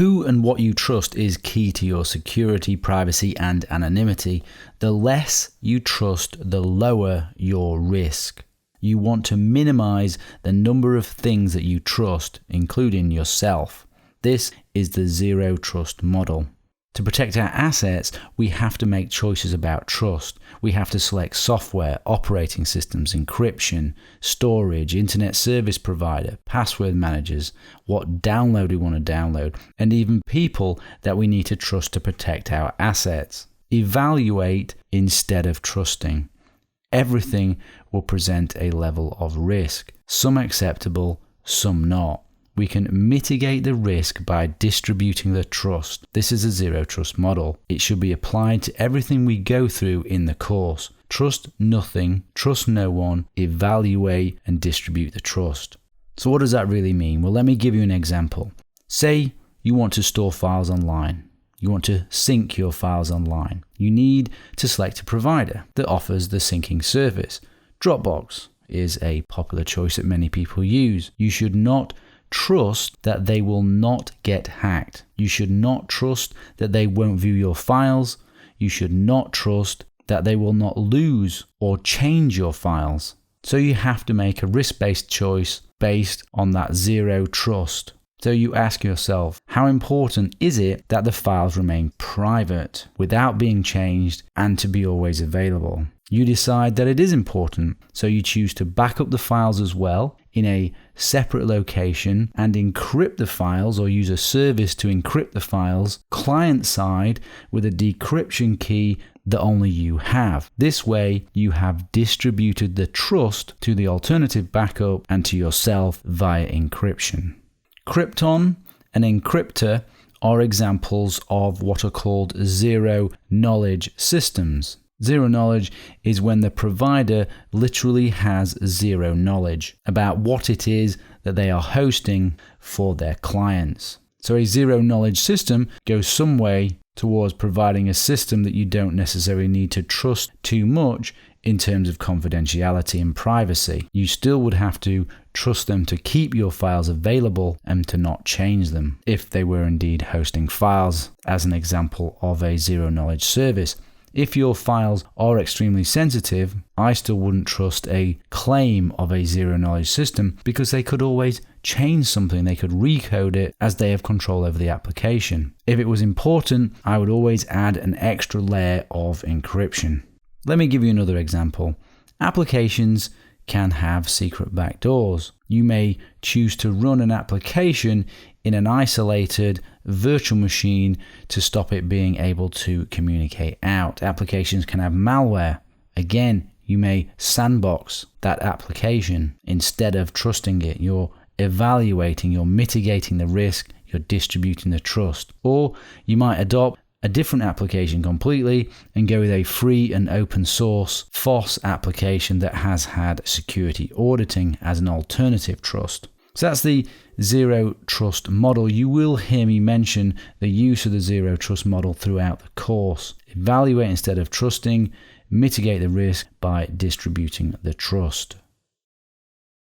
Who and what you trust is key to your security, privacy, and anonymity. The less you trust, the lower your risk. You want to minimize the number of things that you trust, including yourself. This is the zero trust model. To protect our assets, we have to make choices about trust. We have to select software, operating systems, encryption, storage, internet service provider, password managers, what download we want to download, and even people that we need to trust to protect our assets. Evaluate instead of trusting. Everything will present a level of risk, some acceptable, some not. We can mitigate the risk by distributing the trust. This is a zero trust model. It should be applied to everything we go through in the course. Trust nothing, trust no one, evaluate and distribute the trust. So what does that really mean? Well, let me give you an example. Say you want to store files online. You want to sync your files online. You need to select a provider that offers the syncing service. Dropbox is a popular choice that many people use. You should not trust that they will not get hacked. You should not trust that they won't view your files. You should not trust that they will not lose or change your files. So you have to make a risk-based choice based on that zero trust. So you ask yourself, how important is it that the files remain private without being changed and to be always available? You decide that it is important, so you choose to back up the files as well in a separate location and encrypt the files or use a service to encrypt the files client side with a decryption key that only you have. This way, you have distributed the trust to the alternative backup and to yourself via encryption. Krypton and Encryptor are examples of what are called zero-knowledge systems. Zero knowledge is when the provider literally has zero knowledge about what it is that they are hosting for their clients. So a zero knowledge system goes some way towards providing a system that you don't necessarily need to trust too much in terms of confidentiality and privacy. You still would have to trust them to keep your files available and to not change them if they were indeed hosting files, as an example of a zero knowledge service. If your files are extremely sensitive, I still wouldn't trust a claim of a zero knowledge system because they could always change something. They could recode it as they have control over the application. If it was important, I would always add an extra layer of encryption. Let me give you another example. Applications can have secret backdoors. You may choose to run an application in an isolated virtual machine to stop it being able to communicate out. Applications can have malware. Again, you may sandbox that application instead of trusting it. You're evaluating, you're mitigating the risk, you're distributing the trust. Or you might adopt a different application completely and go with a free and open source FOSS application that has had security auditing as an alternative trust. So that's the zero trust model. You will hear me mention the use of the zero trust model throughout the course. Evaluate instead of trusting, mitigate the risk by distributing the trust.